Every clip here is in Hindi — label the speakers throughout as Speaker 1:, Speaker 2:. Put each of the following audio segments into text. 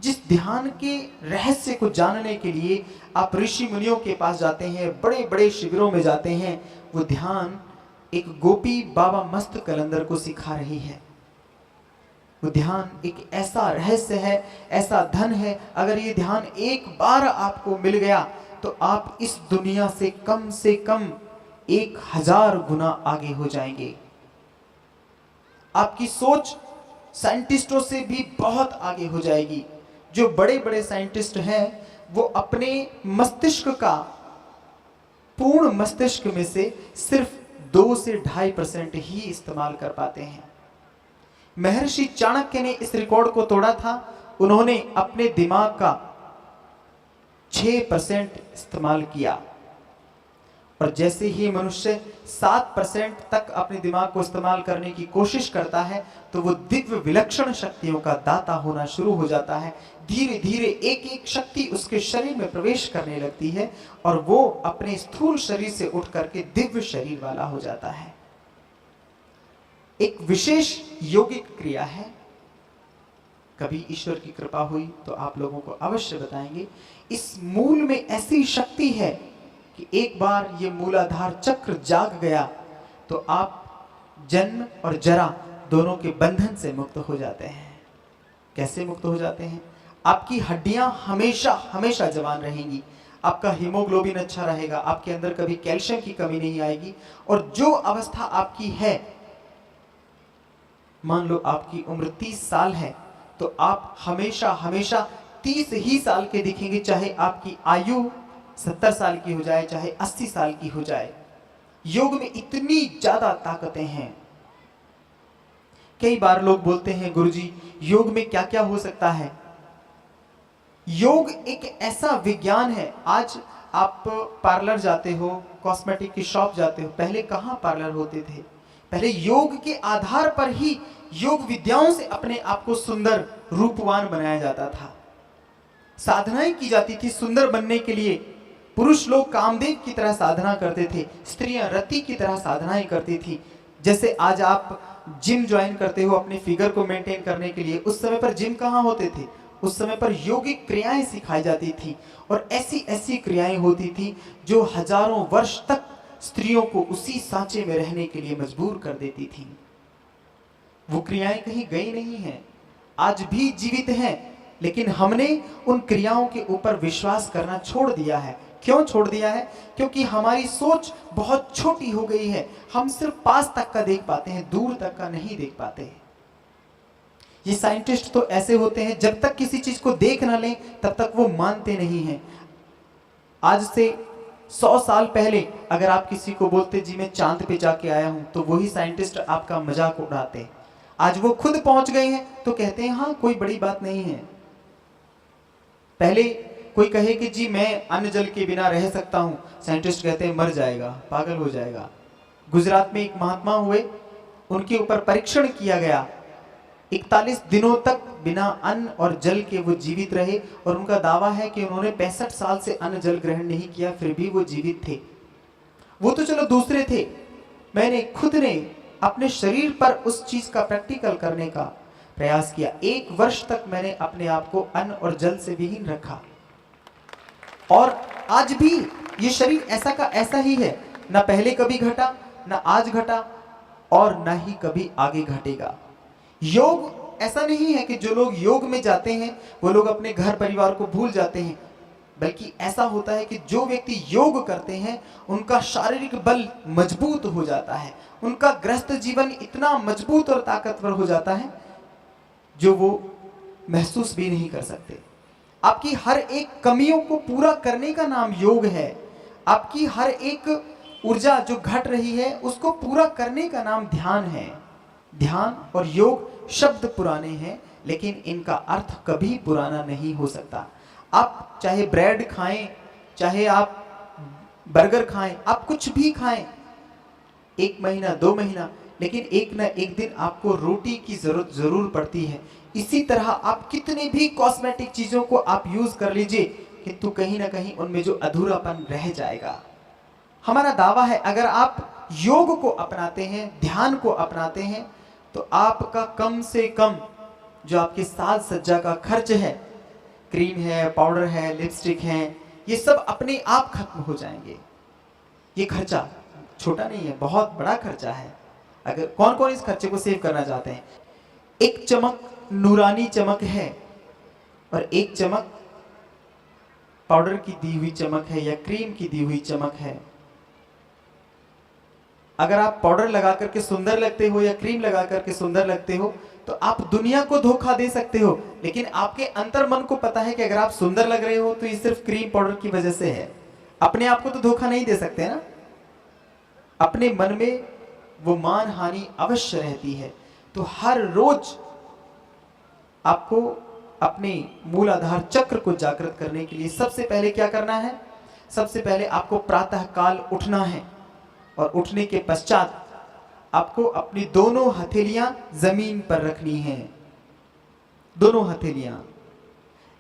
Speaker 1: जिस ध्यान के रहस्य को जानने के लिए आप ऋषि मुनियों के पास जाते हैं, बड़े बड़े शिविरों में जाते हैं, वो ध्यान एक गोपी बाबा मस्त कलंदर को सिखा रही है। वो ध्यान एक ऐसा रहस्य है, ऐसा धन है, अगर ये ध्यान एक बार आपको मिल गया तो आप इस दुनिया से कम 1000 गुना आगे हो जाएंगे। आपकी सोच साइंटिस्टों से भी बहुत आगे हो जाएगी। जो बड़े बड़े साइंटिस्ट हैं वो अपने मस्तिष्क का, पूर्ण मस्तिष्क में से सिर्फ 2 से 2.5% ही इस्तेमाल कर पाते हैं। महर्षि चाणक्य ने इस रिकॉर्ड को तोड़ा था। उन्होंने अपने दिमाग का 6% इस्तेमाल किया, और जैसे ही मनुष्य 7% तक अपने दिमाग को इस्तेमाल करने की कोशिश करता है तो वो दिव्य विलक्षण शक्तियों का दाता होना शुरू हो जाता है। धीरे धीरे एक एक शक्ति उसके शरीर में प्रवेश करने लगती है और वो अपने स्थूल शरीर से उठ करके दिव्य शरीर वाला हो जाता है। एक विशेष यौगिक क्रिया है, कभी ईश्वर की कृपा हुई तो आप लोगों को अवश्य बताएंगे। इस मूल में ऐसी शक्ति है कि एक बार ये मूलाधार चक्र जाग गया तो आप जन्म और जरा दोनों के बंधन से मुक्त हो जाते हैं। कैसे मुक्त हो जाते हैं? आपकी हड्डियां हमेशा हमेशा जवान रहेंगी, आपका हीमोग्लोबिन अच्छा रहेगा, आपके अंदर कभी कैल्शियम की कमी नहीं आएगी, और जो अवस्था आपकी है, मान लो आपकी उम्र 30 साल है तो आप हमेशा हमेशा 30 ही साल के दिखेंगे, चाहे आपकी आयु 70 साल की हो जाए, चाहे 80 साल की हो जाए। योग में इतनी ज्यादा ताकतें हैं। कई बार लोग बोलते हैं गुरुजी योग में क्या क्या हो सकता है। योग एक ऐसा विज्ञान है। आज आप पार्लर जाते हो, कॉस्मेटिक की शॉप जाते हो, पहले कहां पार्लर होते थे? पहले योग के आधार पर ही योग विद्याओं से अपने आप को सुंदर रूपवान बनाया जाता था। साधनाएं की जाती थी सुंदर बनने के लिए। पुरुष लोग कामदेव की तरह साधना करते थे, स्त्रियां रति की तरह साधनाएं करती थी। जैसे आज आप जिम ज्वाइन करते हो अपने फिगर को मेंटेन करने के लिए, उस समय पर जिम कहाँ होते थे? उस समय पर योगिक क्रियाएं सिखाई जाती थी, और ऐसी ऐसी क्रियाएं होती थी जो हजारों वर्ष तक स्त्रियों को उसी सांचे में रहने के लिए मजबूर कर देती थी। वो क्रियाएं कहीं गई नहीं हैं, आज भी जीवित हैं, लेकिन हमने उन क्रियाओं के ऊपर विश्वास करना छोड़ दिया है। क्यों छोड़ दिया है? क्योंकि हमारी सोच बहुत छोटी हो गई है। हम सिर्फ पास तक का देख पाते हैं, दूर तक का नहीं देख पाते। ये साइंटिस्ट तो ऐसे होते हैं, जब तक किसी चीज को देख ना लें तब तक वो मानते नहीं हैं। आज से 100 साल पहले अगर आप किसी को बोलते जी मैं चांद पे जाके आया हूं, तो वही साइंटिस्ट आपका मजाक उड़ाते। आज वो खुद पहुंच गए हैं तो कहते हैं हाँ कोई बड़ी बात नहीं है। पहले कोई कहे कि जी मैं अन्न जल के बिना रह सकता हूं, साइंटिस्ट कहते हैं मर जाएगा, पागल हो जाएगा। गुजरात में एक महात्मा हुए, उनके ऊपर परीक्षण किया गया। 41 दिनों तक बिना अन्न और जल के वो जीवित रहे, और उनका दावा है कि उन्होंने 65 साल से अन्न जल ग्रहण नहीं किया, फिर भी वो जीवित थे। वो तो चलो दूसरे थे, मैंने खुद ने अपने शरीर पर उस चीज का प्रैक्टिकल करने का प्रयास किया। 1 वर्ष तक मैंने अपने आप को अन्न और जल से विहीन रखा, और आज भी ये शरीर ऐसा का ऐसा ही है। ना पहले कभी घटा, ना आज घटा, और ना ही कभी आगे घटेगा। योग ऐसा नहीं है कि जो लोग योग में जाते हैं वो लोग अपने घर परिवार को भूल जाते हैं, बल्कि ऐसा होता है कि जो व्यक्ति योग करते हैं उनका शारीरिक बल मजबूत हो जाता है, उनका गृहस्थ जीवन इतना मजबूत और ताकतवर हो जाता है जो वो महसूस भी नहीं कर सकते। आपकी हर एक कमियों को पूरा करने का नाम योग है। आपकी हर एक ऊर्जा जो घट रही है उसको पूरा करने का नाम ध्यान है। ध्यान और योग शब्द पुराने हैं, लेकिन इनका अर्थ कभी पुराना नहीं हो सकता। आप चाहे ब्रेड खाएं, चाहे आप बर्गर खाएं, आप कुछ भी खाएं, 1 महीना 2 महीना, लेकिन एक ना एक दिन आपको रोटी की जरूरत जरूर पड़ती है। इसी तरह आप कितने भी कॉस्मेटिक चीजों को आप यूज कर लीजिए, किंतु कहीं ना कहीं उनमें जो अधूरापन रह जाएगा। हमारा दावा है अगर आप योग को अपनाते हैं, ध्यान को अपनाते हैं, तो आपका कम से कम जो आपके साज सज्जा का खर्च है क्रीम है, पाउडर है, लिपस्टिक है, ये सब अपने आप खत्म हो जाएंगे। ये खर्चा छोटा नहीं है, बहुत बड़ा खर्चा है। अगर कौन कौन इस खर्चे को सेव करना चाहते हैं? एक चमक नूरानी चमक है और एक चमक पाउडर की दी हुई चमक है या क्रीम की दी हुई चमक है। अगर आप पाउडर लगा करके सुंदर लगते हो या क्रीम लगा करके सुंदर लगते हो तो आप दुनिया को धोखा दे सकते हो, लेकिन आपके अंतर मन को पता है कि अगर आप सुंदर लग रहे हो तो ये सिर्फ क्रीम पाउडर की वजह से है। अपने आप को तो धोखा नहीं दे सकते ना। अपने मन में वो मान हानि अवश्य रहती है। तो हर रोज आपको अपने मूलाधार चक्र को जागृत करने के लिए सबसे पहले क्या करना है? सबसे पहले आपको प्रातः काल उठना है और उठने के पश्चात आपको अपनी दोनों हथेलियां जमीन पर रखनी है। दोनों हथेलियां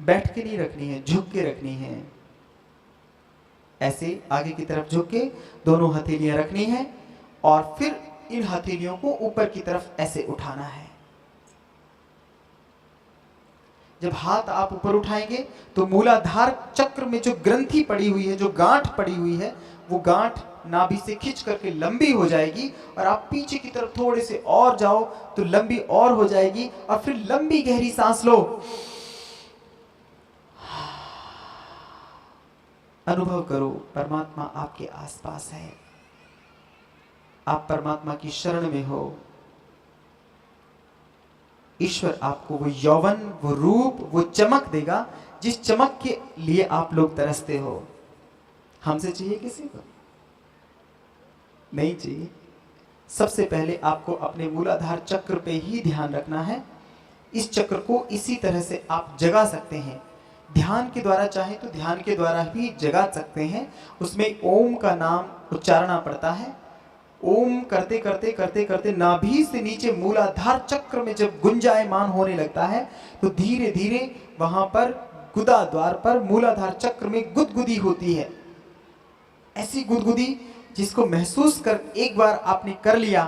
Speaker 1: बैठ के नहीं रखनी है, झुक के रखनी है। ऐसे आगे की तरफ झुक के दोनों हथेलियां रखनी है और फिर इन हथेलियों को ऊपर की तरफ ऐसे उठाना है। जब हाथ आप ऊपर उठाएंगे तो मूलाधार चक्र में जो ग्रंथि पड़ी हुई है, जो गांठ पड़ी हुई है, वो गांठ नाभि से खींच करके लंबी हो जाएगी और आप पीछे की तरफ थोड़े से और जाओ तो लंबी और हो जाएगी। और फिर लंबी गहरी सांस लो, अनुभव करो परमात्मा आपके आसपास है, आप परमात्मा की शरण में हो। ईश्वर आपको वो यौवन, वो रूप, वो चमक देगा जिस चमक के लिए आप लोग तरसते हो। हमसे चाहिए किसी को? नहीं चाहिए। सबसे पहले आपको अपने मूलाधार चक्र पे ही ध्यान रखना है। इस चक्र को इसी तरह से आप जगा सकते हैं। ध्यान के द्वारा चाहे तो ध्यान के द्वारा भी जगा सकते हैं। उसमें ओम का नाम उच्चारणा पड़ता है। ओम करते करते करते करते नाभि से नीचे मूलाधार चक्र में जब गुंजायमान होने लगता है तो धीरे धीरे वहां पर गुदा द्वार पर मूलाधार चक्र में गुदगुदी होती है। ऐसी गुदगुदी जिसको महसूस कर एक बार आपने कर लिया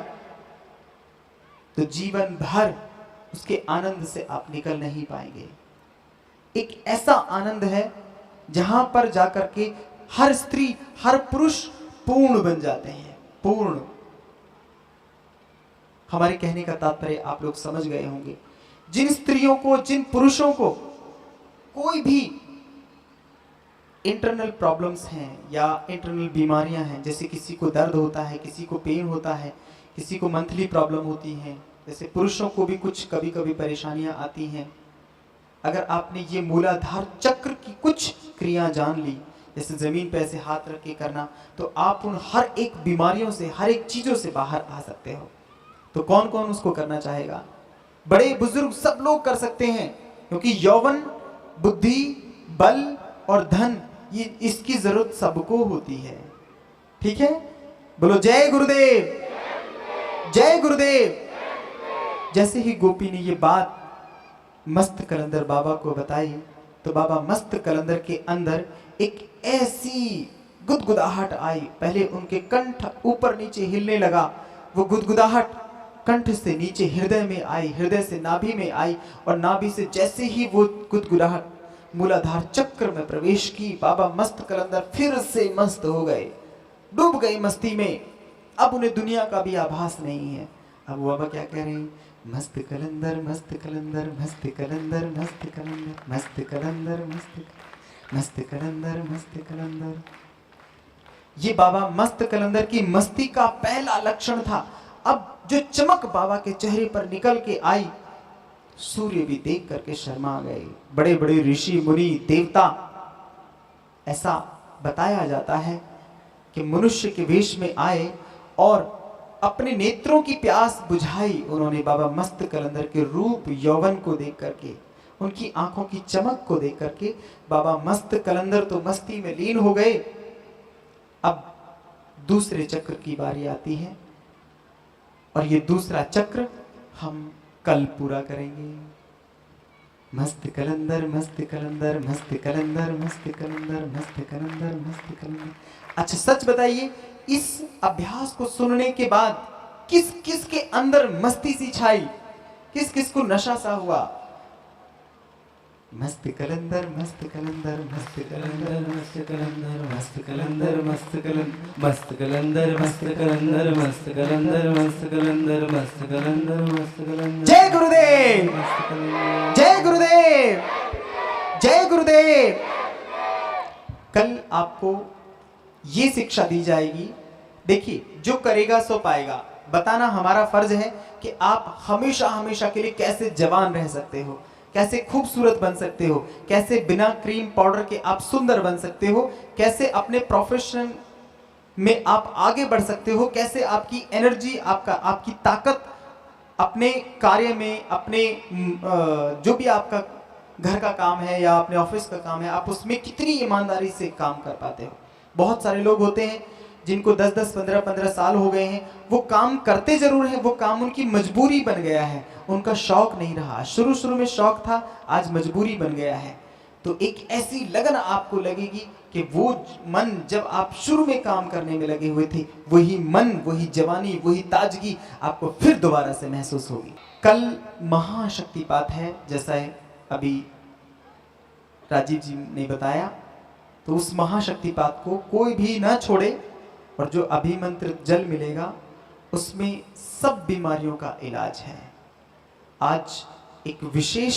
Speaker 1: तो जीवन भर उसके आनंद से आप निकल नहीं पाएंगे। एक ऐसा आनंद है जहां पर जाकर के हर स्त्री, हर पुरुष पूर्ण बन जाते हैं। पूर्ण। हमारे कहने का तात्पर्य आप लोग समझ गए होंगे। जिन स्त्रियों को, जिन पुरुषों को कोई भी इंटरनल प्रॉब्लम्स हैं या इंटरनल बीमारियां हैं, जैसे किसी को दर्द होता है, किसी को पेन होता है, किसी को मंथली प्रॉब्लम होती है, जैसे पुरुषों को भी कुछ कभी कभी परेशानियां आती हैं। अगर आपने ये मूलाधार चक्र की कुछ क्रिया जान ली, जैसे जमीन पे ऐसे हाथ रख के करना, तो आप उन हर एक बीमारियों से, हर एक चीजों से बाहर आ सकते हो। तो कौन कौन उसको करना चाहेगा? बड़े बुजुर्ग सब लोग कर सकते हैं, क्योंकि यौवन, बुद्धि, बल और धन, ये इसकी जरूरत सबको होती है। ठीक है? बोलो जय गुरुदेव, जय गुरुदेव। जैसे ही गोपी ने ये बात मस्त कलंदर बाबा को बताई तो बाबा मस्त कलंदर के अंदर एक ऐसी गुदगुदाहट आई। पहले उनके कंठ ऊपर नीचे हिलने लगा। वो गुदगुदाहट कंठ से नीचे हृदय में आई, हृदय से नाभि में आई और नाभि से जैसे ही वो गुदगुदाहट मूलाधार चक्र में प्रवेश की, बाबा मस्त कलंदर फिर से मस्त हो गए, डूब गए मस्ती में। अब उन्हें दुनिया का भी आभास नहीं है। अब बाबा क्या कह रहे हैं? मस्त कलंदर, मस्त कलंदर, मस्त कलंदर, मस्त कलंदर, मस्त कलंदर, मस्त कलंदर, मस्त कलंदर। ये बाबा मस्त कलंदर की मस्ती का पहला लक्षण था। अब जो चमक बाबा के चेहरे पर निकल के आई, सूर्य भी देख करके शर्मा गए। बड़े बड़े ऋषि, मुनि, देवता, ऐसा बताया जाता है कि मनुष्य के वेश में आए और अपने नेत्रों की प्यास बुझाई उन्होंने बाबा मस्त कलंदर के रूप यौवन को देख करके, उनकी आंखों की चमक को देख करके बाबा मस्त कलंदर तो मस्ती में लीन हो गए। अब दूसरे चक्र की बारी आती है और ये दूसरा चक्र हम कल पूरा करेंगे। मस्त कलंदर, मस्त कलंदर, मस्त कलंदर, मस्त कलंदर, मस्त कलंदर, मस्त कलंदर। अच्छा सच बताइए, इस अभ्यास को सुनने के बाद किस किस के अंदर मस्ती सी छाई? किस किस को नशा सा हुआ? मस्त कलंदर मस्त कलंदर मस्त कलंदर
Speaker 2: मस्त कलंदर मस्त कलंदर मस्त कलंदर मस्त कलंदर मस्त कलंदर मस्त कलंदर मस्त कलंदर मस्त कलंदर मस्त कलंदर।
Speaker 1: जय गुरुदेव, जय गुरुदेव, जय गुरुदेव। कल आपको ये शिक्षा दी जाएगी। देखिए, जो करेगा सो पाएगा। बताना हमारा फर्ज है कि आप हमेशा हमेशा के लिए कैसे जवान रह सकते हो, कैसे खूबसूरत बन सकते हो, कैसे बिना क्रीम पाउडर के आप सुंदर बन सकते हो, कैसे अपने प्रोफेशन में आप आगे बढ़ सकते हो, कैसे आपकी एनर्जी, आपकी ताकत अपने कार्य में, अपने जो भी आपका घर का काम है या अपने ऑफिस का काम है, आप उसमें कितनी ईमानदारी से काम कर पाते हो। बहुत सारे लोग होते हैं जिनको 10-10, 15-15 साल हो गए हैं, वो काम करते जरूर हैं, वो काम उनकी मजबूरी बन गया है, उनका शौक नहीं रहा। शुरू शुरू में शौक था, आज मजबूरी बन गया है। तो एक ऐसी लगन आपको लगेगी कि वो मन जब आप शुरू में काम करने में लगे हुए थे, वही मन, वही जवानी, वही ताजगी आपको फिर दोबारा से महसूस होगी। कल महाशक्तिपात है, जैसा है अभी राजीव जी ने बताया। तो उस महाशक्तिपात को कोई भी ना छोड़े, और जो अभिमंत्रित जल मिलेगा उसमें सब बीमारियों का इलाज है। आज एक विशेष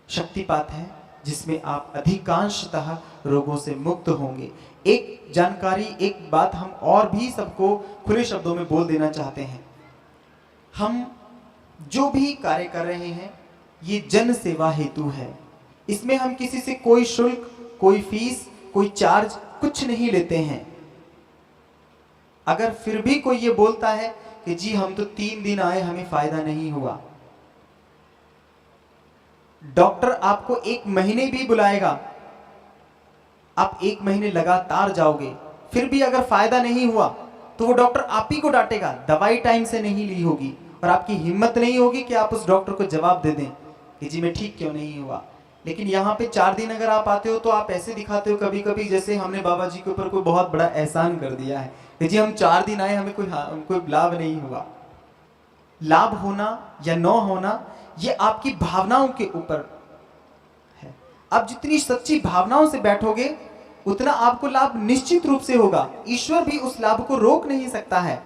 Speaker 1: शक्तिपात है जिसमें आप अधिकांशतः रोगों से मुक्त होंगे। एक जानकारी, एक बात हम और भी सबको खुले शब्दों में बोल देना चाहते हैं। हम जो भी कार्य कर रहे हैं ये जन सेवा हेतु है। इसमें हम किसी से कोई शुल्क, कोई फीस, कोई चार्ज कुछ नहीं लेते हैं। अगर फिर भी कोई ये बोलता है कि जी हम तो 3 दिन आए, हमें फायदा नहीं हुआ, डॉक्टर आपको 1 महीने भी बुलाएगा, आप 1 महीने लगातार जाओगे, फिर भी अगर फायदा नहीं हुआ तो वो डॉक्टर आप ही को डांटेगा, दवाई टाइम से नहीं ली होगी, और आपकी हिम्मत नहीं होगी कि आप उस डॉक्टर को जवाब दे दें कि जी मैं ठीक क्यों नहीं हुआ। लेकिन यहाँ पे 4 दिन अगर आप आते हो तो आप ऐसे दिखाते हो कभी कभी जैसे हमने बाबा जी के ऊपर कोई बहुत बड़ा एहसान कर दिया है कि जी हम 4 दिन आए, हमें कोई लाभ नहीं हुआ। लाभ होना या न होना ये आपकी भावनाओं के ऊपर है। आप जितनी सच्ची भावनाओं से बैठोगे उतना आपको लाभ निश्चित रूप से होगा। ईश्वर भी उस लाभ को रोक नहीं सकता है।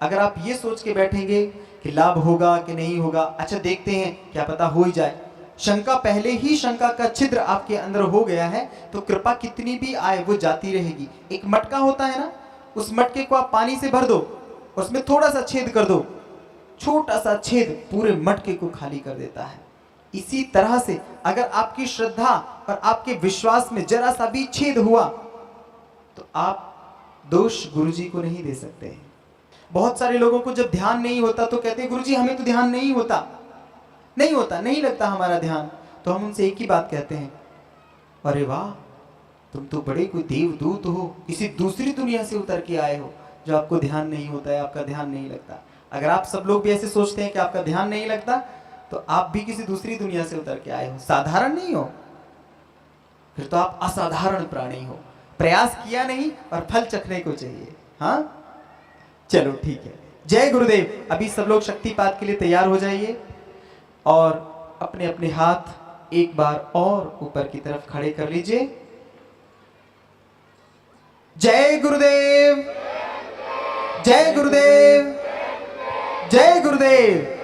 Speaker 1: अगर आप ये सोच के बैठेंगे कि लाभ होगा कि नहीं होगा, अच्छा देखते हैं क्या पता हो ही जाए, शंका, पहले ही शंका का छिद्र आपके अंदर हो गया है, तो कृपा कितनी भी आए वो जाती रहेगी। एक मटका होता है ना, उस मटके को आप पानी से भर दो, उसमें थोड़ा सा छेद कर दो, छोटा सा छेद पूरे मटके को खाली कर देता है। इसी तरह से अगर आपकी श्रद्धा और आपके विश्वास में जरा सा भी छेद हुआ तो आप दोष गुरुजी को नहीं दे सकते। बहुत सारे लोगों को जब ध्यान नहीं होता तो कहते हैं गुरुजी हमें तो ध्यान नहीं होता, नहीं लगता हमारा ध्यान। तो हम उनसे एक ही बात कहते हैं, अरे वाह, तुम तो बड़े कोई देवदूत हो, किसी दूसरी दुनिया से उतर के आए हो जो आपको ध्यान नहीं होता है, आपका ध्यान नहीं लगता। अगर आप सब लोग भी ऐसे सोचते हैं कि आपका ध्यान नहीं लगता तो आप भी किसी दूसरी दुनिया से उतर के आए हो, साधारण नहीं हो, फिर तो आप असाधारण प्राणी हो। प्रयास किया नहीं और फल चखने को चाहिए। हाँ चलो ठीक है, जय गुरुदेव। अभी सब लोग शक्तिपात के लिए तैयार हो जाइए और अपने अपने हाथ एक बार और ऊपर की तरफ खड़े कर लीजिए। जय गुरुदेव, जय गुरुदेव, जय गुरुदेव।